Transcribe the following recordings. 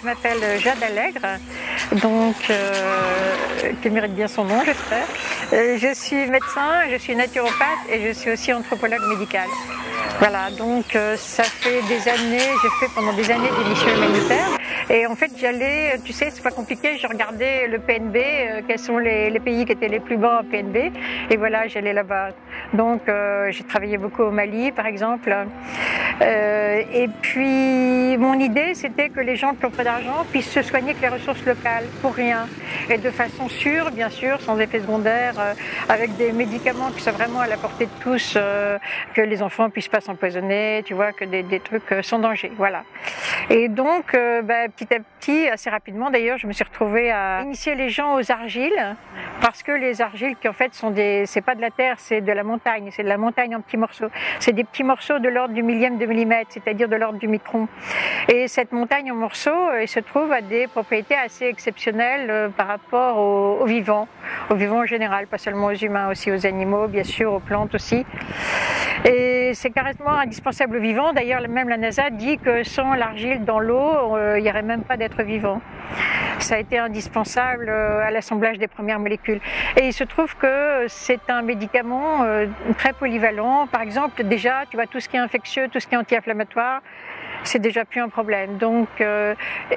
Je m'appelle Jade Allègre, donc qui mérite bien son nom, j'espère. Je suis médecin, je suis naturopathe et je suis aussi anthropologue médical. Voilà, donc ça fait des années, j'ai fait pendant des années des missions humanitaires. Et en fait, j'allais, tu sais, c'est pas compliqué, je regardais le PNB, quels sont les pays qui étaient les plus bas en PNB, et voilà, j'allais là-bas. Donc, j'ai travaillé beaucoup au Mali, par exemple. Et puis, mon idée, c'était que les gens qui ont pas d'argent puissent se soigner avec les ressources locales, pour rien. Et de façon sûre, bien sûr, sans effet secondaire, avec des médicaments qui sont vraiment à la portée de tous, que les enfants puissent pas s'empoisonner, tu vois, que des trucs sans danger, voilà. Et donc, petit à petit, assez rapidement d'ailleurs, je me suis retrouvée à initier les gens aux argiles, parce que les argiles qui en fait sont c'est pas de la terre, c'est de la montagne, c'est de la montagne en petits morceaux. C'est des petits morceaux de l'ordre du millième de millimètre, c'est-à-dire de l'ordre du micron. Et cette montagne en morceaux, elle se trouve à des propriétés assez exceptionnelles par rapport aux vivants en général, pas seulement aux humains, aussi aux animaux, bien sûr, aux plantes aussi. Et c'est carrément indispensable aux vivants. D'ailleurs, même la NASA dit que sans l'argile dans l'eau, il n'y aurait même pas d'être vivant. Ça a été indispensable à l'assemblage des premières molécules. Et il se trouve que c'est un médicament très polyvalent. Par exemple, déjà, tu vois, tout ce qui est infectieux, tout ce qui est anti-inflammatoire, c'est déjà plus un problème. Donc,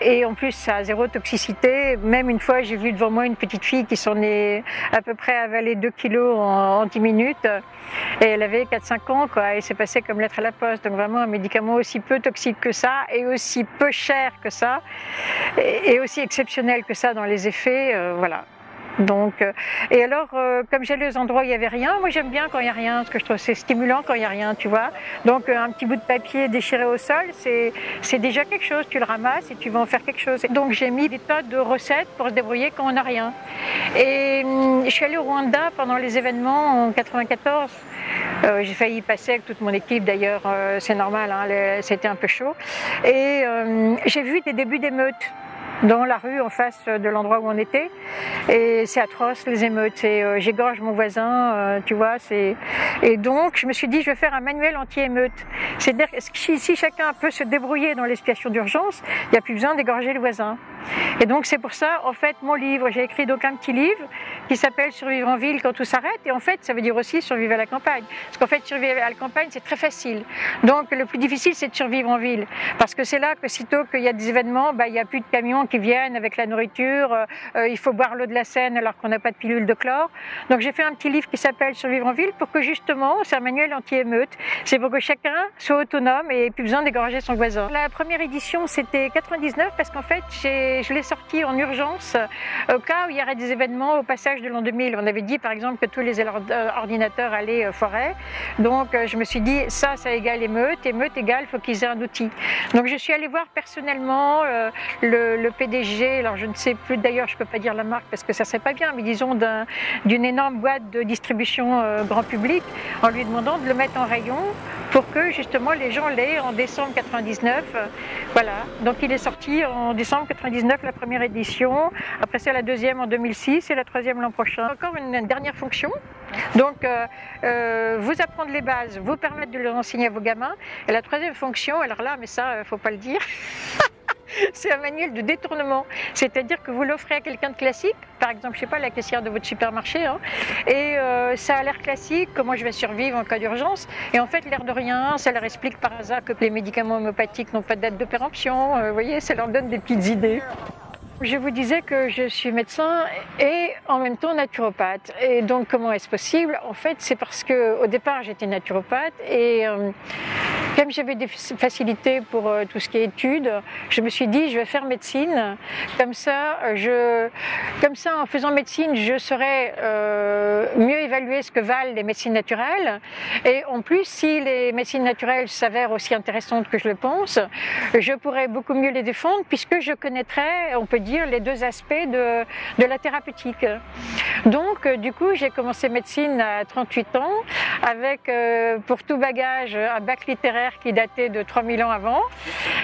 et en plus, ça a zéro toxicité. Même une fois, j'ai vu devant moi une petite fille qui s'en est à peu près avalé 2 kilos en 10 minutes. Et elle avait 4-5 ans, quoi. Et c'est passé comme lettre à la poste. Donc vraiment un médicament aussi peu toxique que ça, et aussi peu cher que ça, et aussi exceptionnel que ça dans les effets, voilà. Donc, et alors, comme j'allais aux endroits où il n'y avait rien, moi j'aime bien quand il n'y a rien, parce que je trouve c'est stimulant quand il n'y a rien, tu vois. Donc un petit bout de papier déchiré au sol, c'est déjà quelque chose, tu le ramasses et tu vas en faire quelque chose. Donc j'ai mis des tas de recettes pour se débrouiller quand on n'a rien. Et je suis allée au Rwanda pendant les événements en 94. J'ai failli y passer avec toute mon équipe, d'ailleurs, c'est normal, hein, c'était un peu chaud. Et j'ai vu des débuts d'émeutes dans la rue en face de l'endroit où on était, et c'est atroce les émeutes, j'égorge mon voisin, tu vois, et donc je me suis dit je vais faire un manuel anti-émeute, c'est-à-dire que si chacun peut se débrouiller dans les situations d'urgence, il n'y a plus besoin d'égorger le voisin. Et donc c'est pour ça, en fait, mon livre, j'ai écrit donc un petit livre qui s'appelle Survivre en ville quand tout s'arrête, et en fait ça veut dire aussi survivre à la campagne, parce qu'en fait survivre à la campagne c'est très facile, donc le plus difficile c'est de survivre en ville, parce que c'est là que sitôt qu'il y a des événements, il n'y a plus de camions qui viennent avec la nourriture, il faut boire l'eau de la Seine alors qu'on n'a pas de pilule de chlore. Donc j'ai fait un petit livre qui s'appelle Survivre en ville pour que justement, c'est un manuel anti-émeute, c'est pour que chacun soit autonome et ait plus besoin d'égorger son voisin. La première édition c'était 99 parce qu'en fait je l'ai sorti en urgence au cas où il y aurait des événements au passage de l'an 2000. On avait dit par exemple que tous les ordinateurs allaient foirer, donc je me suis dit ça égale émeute égale faut qu'ils aient un outil. Donc je suis allée voir personnellement le PDG, alors je ne sais plus d'ailleurs, je ne peux pas dire la marque parce que ça serait pas bien, mais disons d'une énorme boîte de distribution grand public, en lui demandant de le mettre en rayon pour que justement les gens l'aient en décembre 99. Voilà, donc il est sorti en décembre 99 la première édition, après c'est la deuxième en 2006 et la troisième l'an prochain. Encore une dernière fonction, donc vous apprendre les bases, vous permettre de les enseigner à vos gamins, et la troisième fonction, alors là, mais ça faut pas le dire, c'est un manuel de détournement, c'est-à-dire que vous l'offrez à quelqu'un de classique, par exemple, je sais pas, la caissière de votre supermarché, hein, et ça a l'air classique, comment je vais survivre en cas d'urgence, et en fait, l'air de rien, ça leur explique par hasard que les médicaments homéopathiques n'ont pas de date de péremption, vous voyez, ça leur donne des petites idées. Je vous disais que je suis médecin et en même temps naturopathe. Et donc comment est-ce possible? En fait, c'est parce que au départ j'étais naturopathe et comme j'avais des facilités pour tout ce qui est études, je me suis dit je vais faire médecine. Comme ça, en faisant médecine, je saurais mieux évaluer ce que valent les médecines naturelles. Et en plus, si les médecines naturelles s'avèrent aussi intéressantes que je le pense, je pourrais beaucoup mieux les défendre puisque je connaîtrais, on peut dire, les deux aspects de la thérapeutique. Donc, du coup, j'ai commencé médecine à 38 ans avec, pour tout bagage, un bac littéraire littéraire qui datait de 3000 ans avant.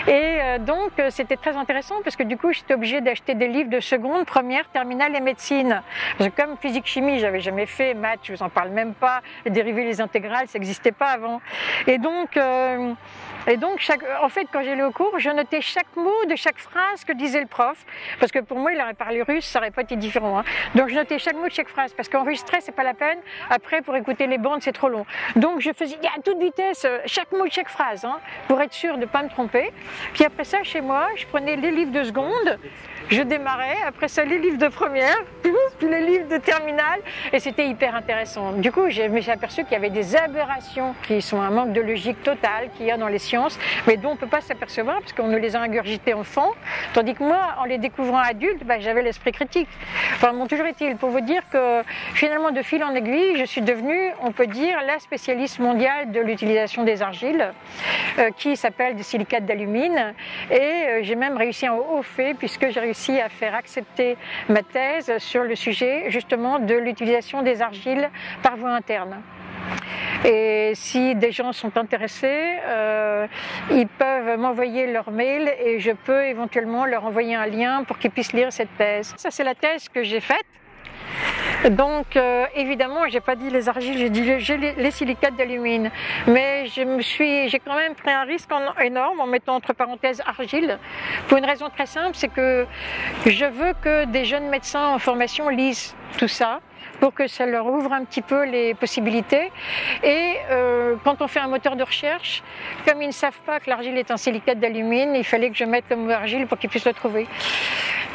Et donc c'était très intéressant parce que du coup j'étais obligée d'acheter des livres de seconde, première, terminale et médecine. Parce que comme physique-chimie, j'avais jamais fait, maths, je vous en parle même pas, les dérivés, les intégrales, ça n'existait pas avant. Et donc en fait, quand j'allais au cours, je notais chaque mot de chaque phrase que disait le prof, parce que pour moi, il aurait parlé russe, ça aurait pas été différent. Hein. Donc je notais chaque mot de chaque phrase, parce qu'enregistrer, c'est pas la peine. Après, pour écouter les bandes, c'est trop long. Donc je faisais à toute vitesse chaque mot de chaque phrase, hein, pour être sûr de pas me tromper. Puis après ça, chez moi, je prenais les livres de seconde, je démarrais, après ça les livres de première, puis les livres de terminale, et c'était hyper intéressant. Du coup, je me suis aperçu qu'il y avait des aberrations qui sont un manque de logique total qu'il y a dans les sciences, mais dont on ne peut pas s'apercevoir parce qu'on nous les a ingurgités enfant, tandis que moi, en les découvrant adulte, j'avais l'esprit critique. Enfin, bon, toujours est-il, pour vous dire que finalement, de fil en aiguille, je suis devenue, on peut dire, la spécialiste mondiale de l'utilisation des argiles, qui s'appelle des silicates d'alumine, et j'ai même réussi un haut fait, puisque j'ai réussi à faire accepter ma thèse sur le sujet justement de l'utilisation des argiles par voie interne. Et si des gens sont intéressés, ils peuvent m'envoyer leur mail et je peux éventuellement leur envoyer un lien pour qu'ils puissent lire cette thèse. Ça, c'est la thèse que j'ai faite. Donc évidemment, j'ai pas dit les argiles, j'ai dit les silicates d'alumine, mais j'ai quand même pris un risque énorme en mettant entre parenthèses argile, pour une raison très simple, c'est que je veux que des jeunes médecins en formation lisent tout ça, pour que ça leur ouvre un petit peu les possibilités. Et quand on fait un moteur de recherche, comme ils ne savent pas que l'argile est un silicate d'alumine, il fallait que je mette le mot argile pour qu'ils puissent le trouver.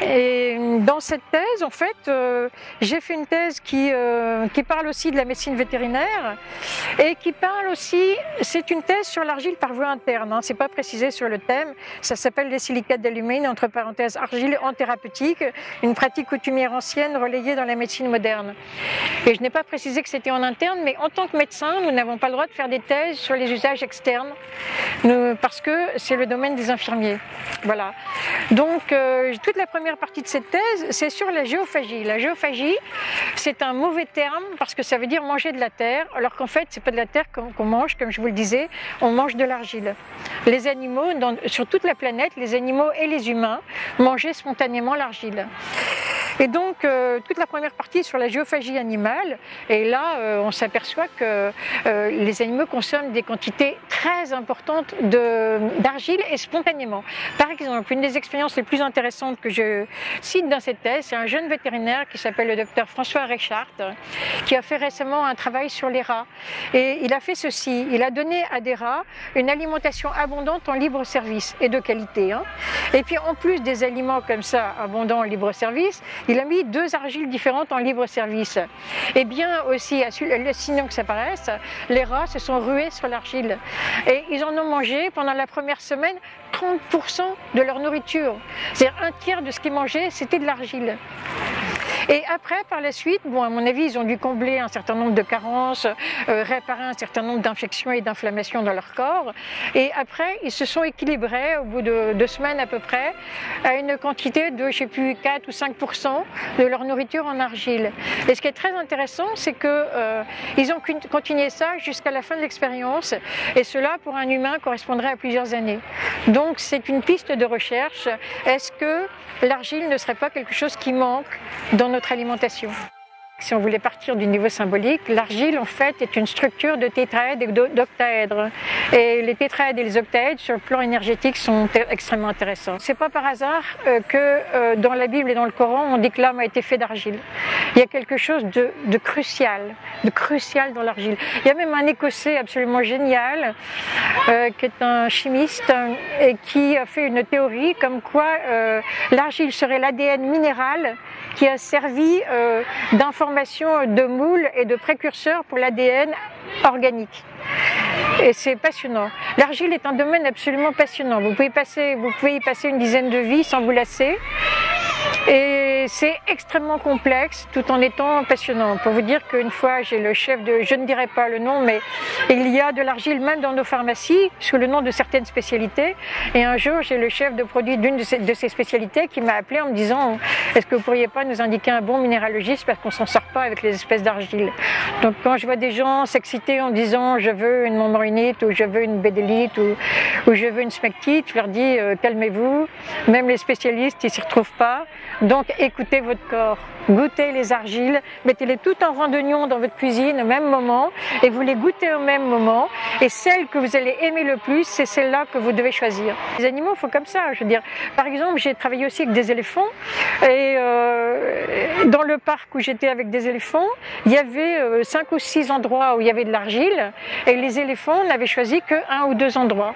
Et dans cette thèse, en fait, j'ai fait une thèse qui parle aussi de la médecine vétérinaire et qui parle aussi, c'est une thèse sur l'argile par voie interne, hein, c'est pas précisé sur le thème, ça s'appelle les silicates d'alumine, entre parenthèses argile en thérapeutique, une pratique coutumière ancienne relayée dans la médecine moderne. Et je n'ai pas précisé que c'était en interne, mais en tant que médecin, nous n'avons pas le droit de faire des thèses sur les usages externes, parce que c'est le domaine des infirmiers. Voilà. Donc, toute la première partie de cette thèse, c'est sur la géophagie. La géophagie, c'est un mauvais terme parce que ça veut dire manger de la terre, alors qu'en fait, c'est pas de la terre qu'on mange, comme je vous le disais, on mange de l'argile. Les animaux, sur toute la planète, les animaux et les humains mangeaient spontanément l'argile. Et donc, toute la première partie est sur la géophagie animale, et là, on s'aperçoit que les animaux consomment des quantités très importantes d'argile et spontanément. Par exemple, une des expériences les plus intéressantes que je cite dans cette thèse, c'est un jeune vétérinaire qui s'appelle le docteur François Reichart, qui a fait récemment un travail sur les rats. Et il a fait ceci, il a donné à des rats une alimentation abondante en libre service et de qualité. Hein. Et puis en plus des aliments comme ça, abondants en libre service, il a mis 2 argiles différentes en libre service. Et bien aussi, sinon que ça paraisse, les rats se sont rués sur l'argile. Et ils en ont mangé pendant la première semaine 30% de leur nourriture. C'est-à-dire un tiers de ce qu'ils mangeaient, c'était de l'argile. Et après, par la suite, bon, à mon avis, ils ont dû combler un certain nombre de carences, réparer un certain nombre d'infections et d'inflammations dans leur corps. Et après, ils se sont équilibrés au bout de 2 semaines à peu près, à une quantité de, je sais plus, 4 ou 5% de leur nourriture en argile. Et ce qui est très intéressant, c'est que ils ont continué ça jusqu'à la fin de l'expérience. Et cela, pour un humain, correspondrait à plusieurs années. Donc, c'est une piste de recherche. Est-ce que l'argile ne serait pas quelque chose qui manque dans notre alimentation? Si on voulait partir du niveau symbolique, l'argile en fait est une structure de tétraèdres et d'octaèdres. Et les tétraèdres et les octaèdres sur le plan énergétique sont extrêmement intéressants. C'est pas par hasard que dans la Bible et dans le Coran, on dit que l'homme a été fait d'argile. Il y a quelque chose de crucial dans l'argile. Il y a même un Écossais absolument génial qui est un chimiste et qui a fait une théorie comme quoi l'argile serait l'ADN minéral qui a servi d'information de moule et de précurseur pour l'ADN organique. Et c'est passionnant. L'argile est un domaine absolument passionnant. Vous pouvez y passer une dizaine de vies sans vous lasser. Et c'est extrêmement complexe tout en étant passionnant. Pour vous dire qu'une fois, j'ai le chef de, je ne dirai pas le nom, mais il y a de l'argile même dans nos pharmacies sous le nom de certaines spécialités. Et un jour, j'ai le chef de produit d'une de ces spécialités qui m'a appelé en me disant « Est-ce que vous pourriez pas nous indiquer un bon minéralogiste parce qu'on s'en sort pas avec les espèces d'argile ?» Donc quand je vois des gens s'exciter en disant « Je veux une montmorillonite » ou « Je veux une bédélite » ou « Je veux une smectite », je leur dis « Calmez-vous, même les spécialistes, ils s'y retrouvent pas. Donc écoutez votre corps, goûtez les argiles, mettez-les toutes en rang d'oignon dans votre cuisine au même moment et vous les goûtez au même moment. Et celle que vous allez aimer le plus, c'est celle-là que vous devez choisir. Les animaux font comme ça, je veux dire. Par exemple, j'ai travaillé aussi avec des éléphants et dans le parc où j'étais avec des éléphants, il y avait 5 ou 6 endroits où il y avait de l'argile et les éléphants n'avaient choisi que 1 ou 2 endroits.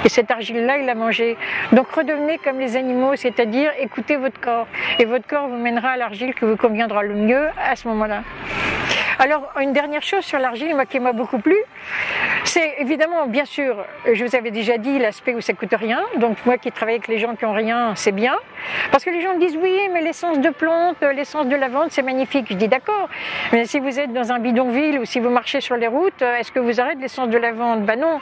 Et cette argile-là, ils la mangeaient. Donc redevenez comme les animaux, c'est-à-dire écoutez votre corps. Et votre corps vous mènera à l'argile qui vous conviendra le mieux à ce moment-là. Alors, une dernière chose sur l'argile, moi, qui m'a beaucoup plu, c'est évidemment, bien sûr, je vous avais déjà dit l'aspect où ça coûte rien. Donc, moi qui travaille avec les gens qui ont rien, c'est bien. Parce que les gens me disent, oui, mais l'essence de plante, l'essence de lavande, c'est magnifique. Je dis, d'accord. Mais si vous êtes dans un bidonville ou si vous marchez sur les routes, est-ce que vous aurez de l'essence de lavande? Ben non.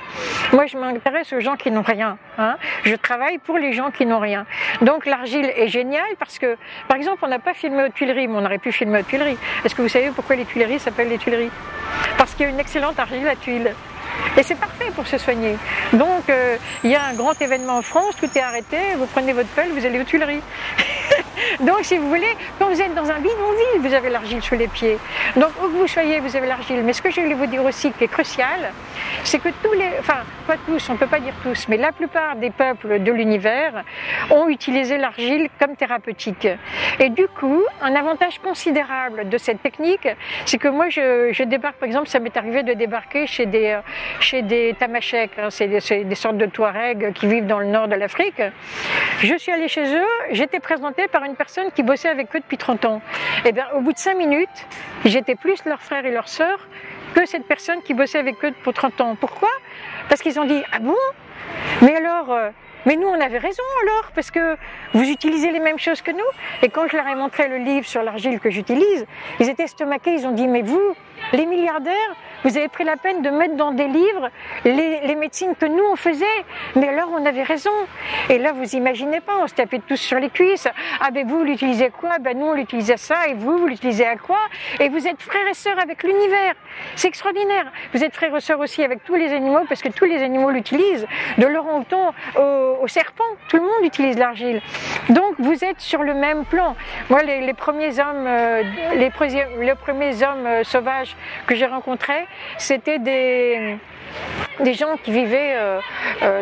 Moi, je m'intéresse aux gens qui n'ont rien. Hein. Je travaille pour les gens qui n'ont rien. Donc, l'argile est géniale parce que, par exemple, on n'a pas filmé aux Tuileries, mais on aurait pu filmer aux Tuileries. Est-ce que vous savez pourquoi les Tuileries s'appellent les Tuileries? Parce qu'il y a une excellente argile à tuiles. Et c'est parfait pour se soigner. Donc, il y a un grand événement en France, tout est arrêté, vous prenez votre pelle, vous allez aux Tuileries. Donc, si vous voulez, quand vous êtes dans un bidonville, vous avez l'argile sous les pieds. Donc, où que vous soyez, vous avez l'argile. Mais ce que je voulais vous dire aussi, qui est crucial, c'est que tous les, enfin, pas tous, on ne peut pas dire tous, mais la plupart des peuples de l'univers ont utilisé l'argile comme thérapeutique. Et du coup, un avantage considérable de cette technique, c'est que moi, je débarque, par exemple, ça m'est arrivé de débarquer chez des tamasheks, hein, c'est des sortes de Touaregs qui vivent dans le nord de l'Afrique. Je suis allée chez eux, j'étais présentée par une personne qui bossait avec eux depuis 30 ans. Et bien, au bout de 5 minutes, j'étais plus leur frère et leur sœur que cette personne qui bossait avec eux pour 30 ans. Pourquoi? Parce qu'ils ont dit, ah bon? Mais alors, mais nous on avait raison alors, parce que vous utilisez les mêmes choses que nous. Et quand je leur ai montré le livre sur l'argile que j'utilise, ils étaient estomaqués, ils ont dit, mais vous, les milliardaires, vous avez pris la peine de mettre dans des livres les médecines que nous on faisait, mais alors on avait raison. Et là vous imaginez pas, on se tapait tous sur les cuisses. Ah ben vous l'utilisez à quoi? Ben nous on l'utilisait à ça, et vous l'utilisez à quoi? Et vous êtes frères et sœurs avec l'univers. C'est extraordinaire. Vous êtes frères et sœurs aussi avec tous les animaux, parce que tous les animaux l'utilisent, de l'orang-outan au serpent, tout le monde utilise l'argile. Donc vous êtes sur le même plan. Moi les premiers hommes, les premiers hommes sauvages que j'ai rencontrés, c'était des gens qui vivaient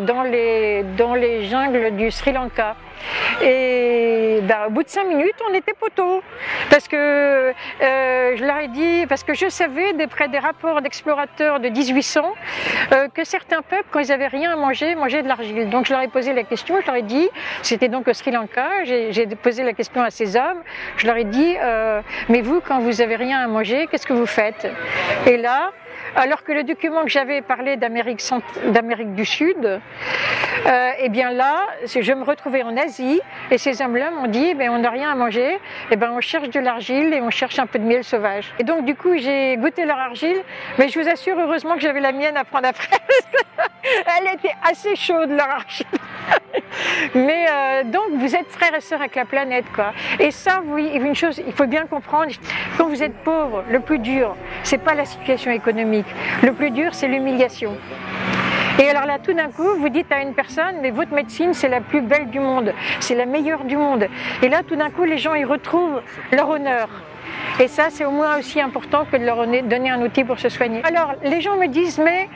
dans les jungles du Sri Lanka. Et ben, au bout de 5 minutes, on était poteaux. Parce que je leur ai dit, parce que je savais, d'après des rapports d'explorateurs de 1800, que certains peuples, quand ils avaient rien à manger, mangeaient de l'argile. Donc je leur ai posé la question, je leur ai dit, c'était donc au Sri Lanka, j'ai posé la question à ces hommes, je leur ai dit, mais vous, quand vous avez rien à manger, qu'est-ce que vous faites? Et là, alors que le document que j'avais parlait d'Amérique du Sud, et bien là, je me retrouvais en Asie et ces hommes-là m'ont dit, on n'a rien à manger, on cherche de l'argile et on cherche un peu de miel sauvage. Et donc du coup, j'ai goûté leur argile, mais je vous assure, heureusement que j'avais la mienne à prendre après. Elle était assez chaude, leur argile. Mais donc vous êtes frères et sœurs avec la planète, quoi. Et ça, oui, une chose, il faut bien comprendre, quand vous êtes pauvre, le plus dur, c'est pas la situation économique. Le plus dur, c'est l'humiliation. Et alors là, tout d'un coup, vous dites à une personne, mais votre médecine, c'est la plus belle du monde, c'est la meilleure du monde. Et là, tout d'un coup, les gens y retrouvent leur honneur. Et ça, c'est au moins aussi important que de leur donner un outil pour se soigner. Alors, les gens me disent, mais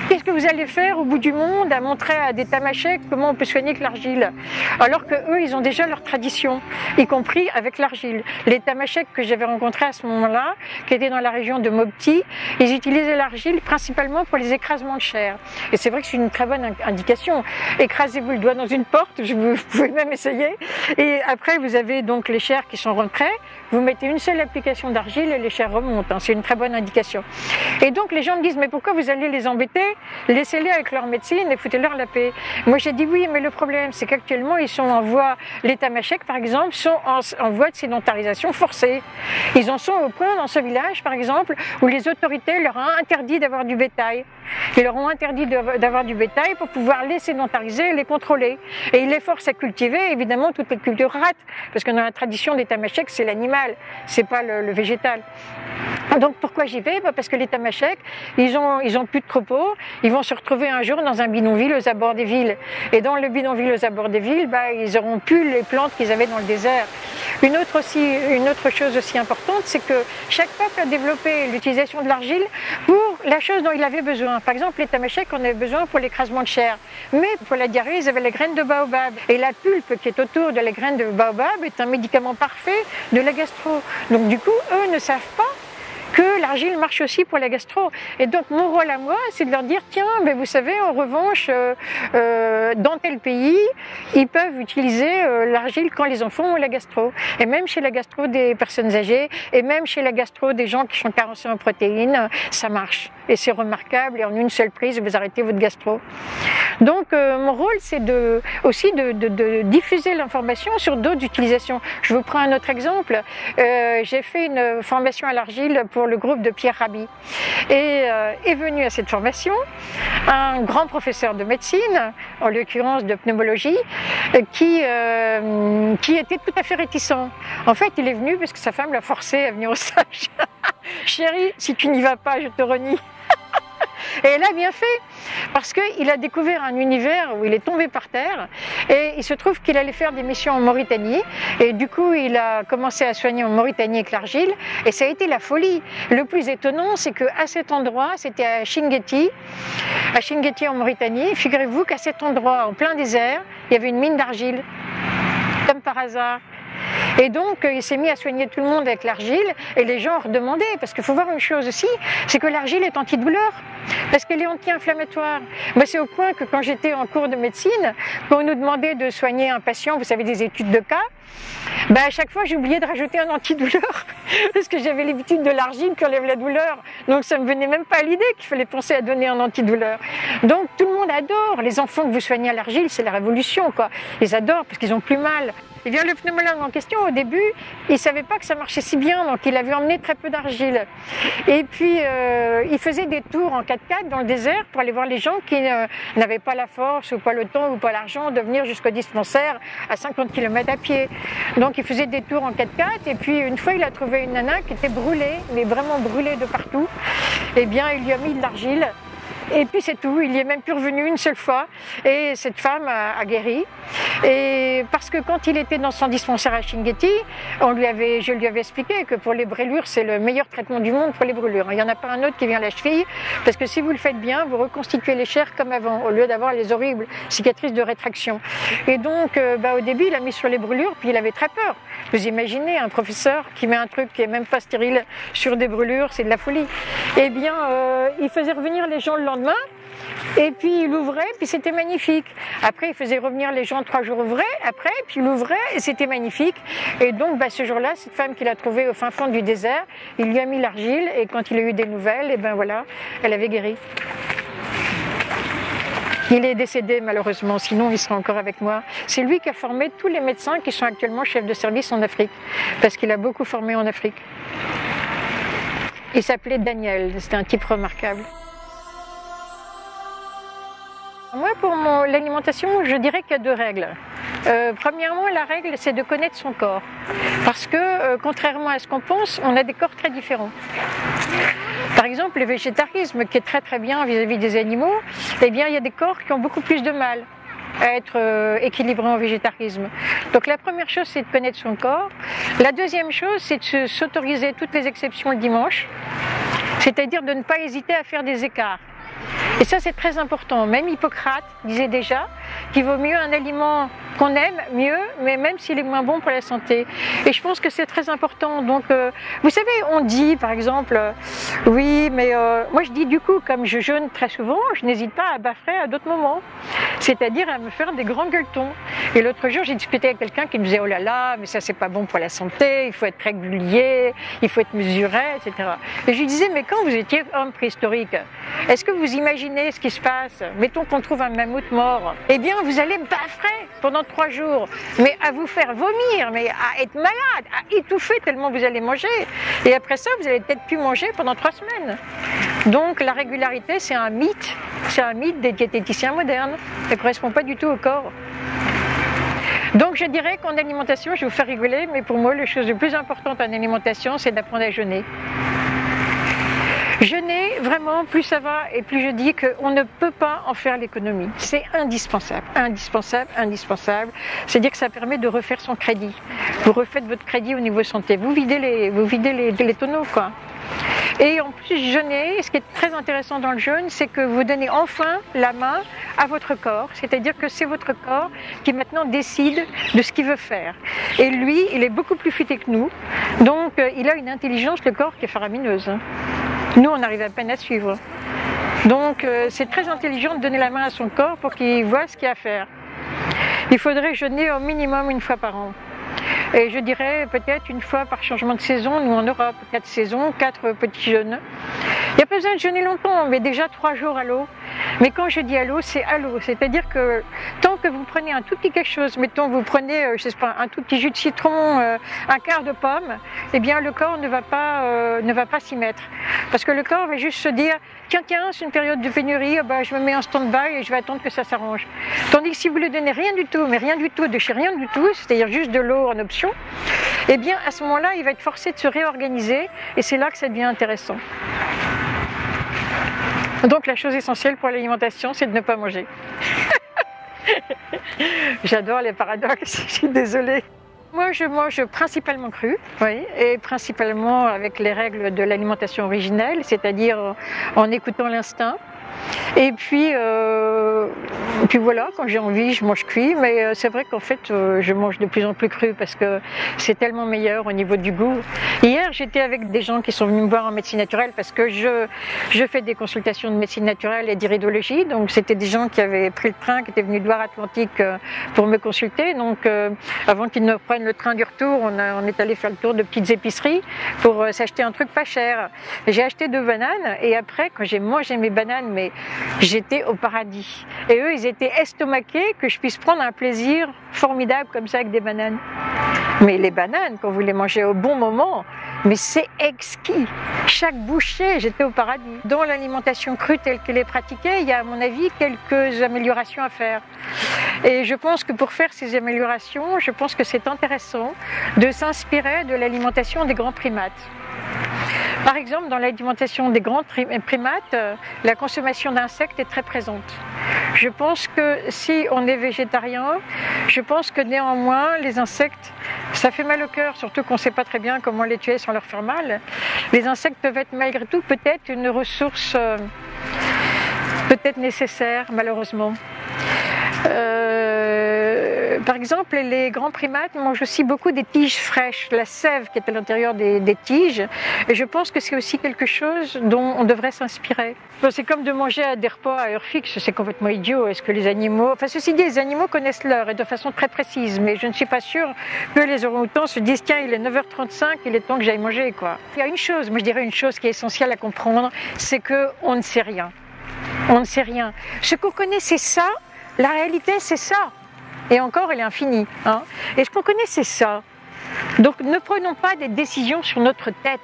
qu'est-ce que vous allez faire au bout du monde à montrer à des tamasheks comment on peut soigner avec l'argile? Alors que eux, ils ont déjà leur tradition, y compris avec l'argile. Les tamasheks que j'avais rencontrés à ce moment-là, qui étaient dans la région de Mopti, ils utilisaient l'argile principalement pour les écrasements de chair. Et c'est vrai que c'est une très bonne indication. Écrasez-vous le doigt dans une porte, vous pouvez même essayer. Et après, vous avez donc les chairs qui sont rentrées, vous mettez une seule application d'argile et les chairs remontent, hein, c'est une très bonne indication. Et donc les gens me disent, mais pourquoi vous allez les embêter? Laissez-les avec leur médecine et foutez-leur la paix. Moi j'ai dit oui, mais le problème c'est qu'actuellement ils sont en voie, les Tamasheks par exemple, sont en voie de sédentarisation forcée. Ils en sont au point dans ce village par exemple où les autorités leur ont interdit d'avoir du bétail. Ils leur ont interdit d'avoir du bétail pour pouvoir les sédentariser et les contrôler. Et ils les forcent à cultiver évidemment toutes les cultures rates, parce que dans la tradition des Tamasheks c'est l'animal, c'est pas le végétal. Donc pourquoi j'y vais? Parce que les Tamasheks, ils ont plus de troupeaux, ils vont se retrouver un jour dans un bidonville aux abords des villes. Et dans le bidonville aux abords des villes, ils auront plus les plantes qu'ils avaient dans le désert. Une autre chose aussi importante, c'est que chaque peuple a développé l'utilisation de l'argile pour la chose dont il avait besoin. Par exemple, les Tamasheks en avaient besoin pour l'écrasement de chair. Mais pour la diarrhée, ils avaient les graines de baobab. Et la pulpe qui est autour de la graine de baobab est un médicament parfait de la gastro. Donc du coup, eux ne savent pas que l'argile marche aussi pour la gastro. Et donc mon rôle à moi, c'est de leur dire, tiens, mais vous savez, en revanche, dans tel pays, ils peuvent utiliser l'argile quand les enfants ont la gastro. Et même chez la gastro des personnes âgées, et même chez la gastro des gens qui sont carencés en protéines, ça marche. Et c'est remarquable, et en une seule prise, vous arrêtez votre gastro. Donc mon rôle, c'est aussi de diffuser l'information sur d'autres utilisations. Je vous prends un autre exemple. J'ai fait une formation à l'argile pour le groupe de Pierre Rabhi. Et est venu à cette formation un grand professeur de médecine, en l'occurrence de pneumologie, qui était tout à fait réticent. En fait, il est venu parce que sa femme l'a forcé à venir au stage. Chérie, si tu n'y vas pas, je te renie. Et elle a bien fait, parce qu'il a découvert un univers où il est tombé par terre, et il se trouve qu'il allait faire des missions en Mauritanie, et du coup il a commencé à soigner en Mauritanie avec l'argile, et ça a été la folie. Le plus étonnant, c'est qu'à cet endroit, c'était à Chinguetti en Mauritanie, figurez-vous qu'à cet endroit, en plein désert, il y avait une mine d'argile, comme par hasard. Et donc il s'est mis à soigner tout le monde avec l'argile, et les gens redemandaient, parce qu'il faut voir une chose aussi, c'est que l'argile est antidouleur, parce qu'elle est anti-inflammatoire. Moi c'est au point que quand j'étais en cours de médecine, quand on nous demandait de soigner un patient, vous savez, des études de cas, à chaque fois j'oubliais de rajouter un antidouleur, parce que j'avais l'habitude de l'argile qui enlève la douleur, donc ça me venait même pas à l'idée qu'il fallait penser à donner un antidouleur. Donc tout le monde adore, les enfants que vous soignez à l'argile, c'est la révolution quoi, ils adorent parce qu'ils ont plus mal. Et bien le pneumologue en question, au début, il ne savait pas que ça marchait si bien, donc il avait emmené très peu d'argile. Et puis, il faisait des tours en 4x4 dans le désert pour aller voir les gens qui n'avaient pas la force, ou pas le temps, ou pas l'argent de venir jusqu'au dispensaire à 50 km à pied. Donc il faisait des tours en 4x4, et puis une fois, il a trouvé une nana qui était brûlée, mais vraiment brûlée de partout. Eh bien, il lui a mis de l'argile. Et puis c'est tout, il y est même plus revenu une seule fois et cette femme a guéri. Et parce que quand il était dans son dispensaire à Chinguetti, je lui avais expliqué que pour les brûlures, c'est le meilleur traitement du monde pour les brûlures. Il n'y en a pas un autre qui vient à la cheville, parce que si vous le faites bien, vous reconstituez les chairs comme avant, au lieu d'avoir les horribles cicatrices de rétraction. Et donc au début, il a mis sur les brûlures, puis il avait très peur. Vous imaginez un professeur qui met un truc qui est même pas stérile sur des brûlures, c'est de la folie. Eh bien, il faisait revenir les gens le lendemain, et puis il ouvrait, puis c'était magnifique. Après, il faisait revenir les gens 3 jours après, puis il ouvrait, et c'était magnifique. Et donc, ce jour-là, cette femme qu'il a trouvée au fin fond du désert, il lui a mis l'argile, et quand il a eu des nouvelles, et voilà, elle avait guéri. Il est décédé malheureusement, sinon il sera encore avec moi. C'est lui qui a formé tous les médecins qui sont actuellement chefs de service en Afrique, parce qu'il a beaucoup formé en Afrique. Il s'appelait Daniel, c'était un type remarquable. Moi, pour l'alimentation, je dirais qu'il y a 2 règles. Premièrement, la règle, c'est de connaître son corps. Parce que, contrairement à ce qu'on pense, on a des corps très différents. Par exemple, le végétarisme, qui est très très bien vis-à-vis des animaux, eh bien, il y a des corps qui ont beaucoup plus de mal à être équilibrés en végétarisme. Donc la première chose, c'est de connaître son corps. La deuxième chose, c'est de s'autoriser toutes les exceptions le dimanche, c'est-à-dire de ne pas hésiter à faire des écarts. Et ça, c'est très important. Même Hippocrate disait déjà qu'il vaut mieux un aliment qu'on aime mieux, mais même s'il est moins bon pour la santé. Et je pense que c'est très important. Donc, vous savez, on dit par exemple, oui, mais moi je dis du coup, comme je jeûne très souvent, je n'hésite pas à baffer à d'autres moments, c'est-à-dire à me faire des grands gueuletons. Et l'autre jour, j'ai discuté avec quelqu'un qui me disait, oh là là, mais ça c'est pas bon pour la santé, il faut être régulier, il faut être mesuré, etc. Et je lui disais, mais quand vous étiez homme préhistorique, est-ce que vous imaginez ce qui se passe? Mettons qu'on trouve un mammouth mort, eh bien vous allez baffrer pendant 3 jours, mais à vous faire vomir, mais à être malade, à étouffer tellement vous allez manger. Et après ça, vous allez peut-être plus manger pendant 3 semaines. Donc la régularité, c'est un mythe des diététiciens modernes. Ça ne correspond pas du tout au corps. Donc je dirais qu'en alimentation, je vais vous faire rigoler, mais pour moi, la chose la plus importante en alimentation, c'est d'apprendre à jeûner. Jeûner, vraiment, plus ça va et plus je dis qu'on ne peut pas en faire l'économie. C'est indispensable, indispensable, indispensable. C'est-à-dire que ça permet de refaire son crédit. Vous refaites votre crédit au niveau santé. Vous videz les tonneaux, quoi. Et en plus, jeûner, ce qui est très intéressant dans le jeûne, c'est que vous donnez enfin la main à votre corps. C'est-à-dire que c'est votre corps qui maintenant décide de ce qu'il veut faire. Et lui, il est beaucoup plus futé que nous. Donc, il a une intelligence, le corps, qui est faramineuse. Nous, on arrive à peine à suivre. Donc, c'est très intelligent de donner la main à son corps pour qu'il voit ce qu'il y a à faire. Il faudrait jeûner au minimum 1 fois par an. Et je dirais peut-être 1 fois par changement de saison. Nous, en Europe, 4 saisons, 4 petits jeûnes. Il n'y a pas besoin de jeûner longtemps, mais déjà 3 jours à l'eau. Mais quand je dis à l'eau, c'est à l'eau. C'est-à-dire que tant que vous prenez un tout petit quelque chose, mettons vous prenez, je sais pas, un tout petit jus de citron, un quart de pomme, eh bien le corps ne va pas s'y mettre. Parce que le corps va juste se dire, tiens, c'est une période de pénurie, bah, je me mets en stand-by et je vais attendre que ça s'arrange. Tandis que si vous lui donnez rien du tout, mais rien du tout, de chez rien du tout, c'est-à-dire juste de l'eau en option, eh bien à ce moment-là, il va être forcé de se réorganiser et c'est là que ça devient intéressant. Donc la chose essentielle pour l'alimentation, c'est de ne pas manger. J'adore les paradoxes, je suis désolée. Moi, je mange principalement cru, oui, et principalement avec les règles de l'alimentation originelle, c'est-à-dire en écoutant l'instinct. Et puis voilà, quand j'ai envie, je mange cuit, mais c'est vrai qu'en fait, je mange de plus en plus cru parce que c'est tellement meilleur au niveau du goût. Hier, j'étais avec des gens qui sont venus me voir en médecine naturelle parce que je fais des consultations de médecine naturelle et d'iridologie, donc c'était des gens qui avaient pris le train, qui étaient venus de Loire-Atlantique pour me consulter. Donc avant qu'ils ne prennent le train du retour, on est allé faire le tour de petites épiceries pour s'acheter un truc pas cher. J'ai acheté 2 bananes et après, quand j'ai mangé mes bananes, mais j'étais au paradis. Et eux, ils étaient estomaqués que je puisse prendre un plaisir formidable comme ça avec des bananes. Mais les bananes, quand vous les mangez au bon moment, mais c'est exquis. Chaque bouchée, j'étais au paradis. Dans l'alimentation crue telle qu'elle est pratiquée, il y a à mon avis quelques améliorations à faire. Et je pense que pour faire ces améliorations, je pense que c'est intéressant de s'inspirer de l'alimentation des grands primates. Par exemple, dans l'alimentation des grands primates, la consommation d'insectes est très présente. Je pense que si on est végétarien, je pense que néanmoins, les insectes, ça fait mal au cœur, surtout qu'on ne sait pas très bien comment les tuer sans leur faire mal. Les insectes peuvent être malgré tout peut-être une ressource peut-être nécessaire, malheureusement. Par exemple, les grands primates mangent aussi beaucoup des tiges fraîches, la sève qui est à l'intérieur des tiges. Et je pense que c'est aussi quelque chose dont on devrait s'inspirer. C'est comme de manger à des repas à heure fixe, c'est complètement idiot. Est-ce que les animaux... Enfin, ceci dit, les animaux connaissent l'heure et de façon très précise, mais je ne suis pas sûre que les orang-outans se disent « Tiens, il est 9h35, il est temps que j'aille manger, quoi ». Il y a une chose, moi je dirais une chose qui est essentielle à comprendre, c'est qu'on ne sait rien. On ne sait rien. Ce qu'on connaît, c'est ça. La réalité, c'est ça. Et encore, elle est infinie. Hein. Et ce qu'on connaît, c'est ça. Donc, ne prenons pas des décisions sur notre tête.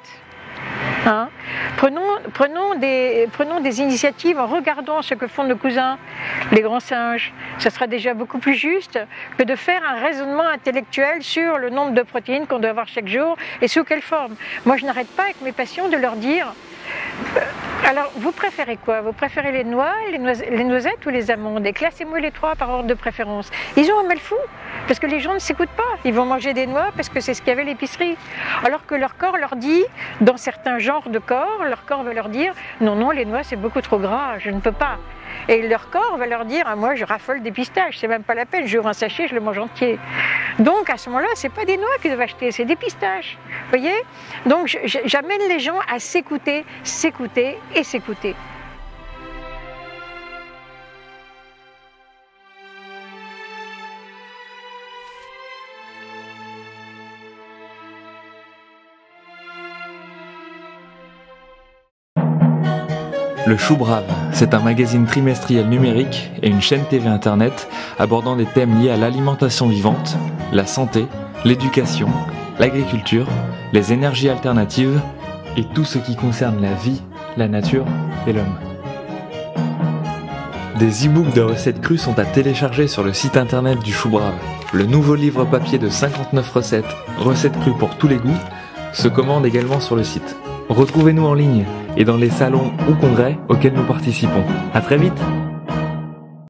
Hein. Prenons des initiatives en regardant ce que font nos cousins, les grands singes. Ça sera déjà beaucoup plus juste que de faire un raisonnement intellectuel sur le nombre de protéines qu'on doit avoir chaque jour et sous quelle forme. Moi, je n'arrête pas avec mes patients de leur dire... Alors, vous préférez quoi? Vous préférez les noix, les noisettes ou les amandes? Et classez-moi les 3 par ordre de préférence. Ils ont un mal fou, parce que les gens ne s'écoutent pas. Ils vont manger des noix parce que c'est ce qu'il y avait à l'épicerie. Alors que leur corps leur dit, dans certains genres de corps, leur corps va leur dire « Non, non, les noix c'est beaucoup trop gras, je ne peux pas ». Et leur corps va leur dire, ah, moi je raffole des pistaches, c'est même pas la peine, j'ouvre un sachet, je le mange entier. Donc à ce moment-là, c'est pas des noix qu'ils doivent acheter, c'est des pistaches. Vous voyez? Donc j'amène les gens à s'écouter, s'écouter et s'écouter. Le Chou Brave, c'est un magazine trimestriel numérique et une chaîne TV Internet abordant des thèmes liés à l'alimentation vivante, la santé, l'éducation, l'agriculture, les énergies alternatives et tout ce qui concerne la vie, la nature et l'homme. Des e-books de recettes crues sont à télécharger sur le site internet du Chou Brave. Le nouveau livre papier de 59 recettes crues pour tous les goûts, se commande également sur le site. Retrouvez-nous en ligne et dans les salons ou congrès auxquels nous participons. À très vite!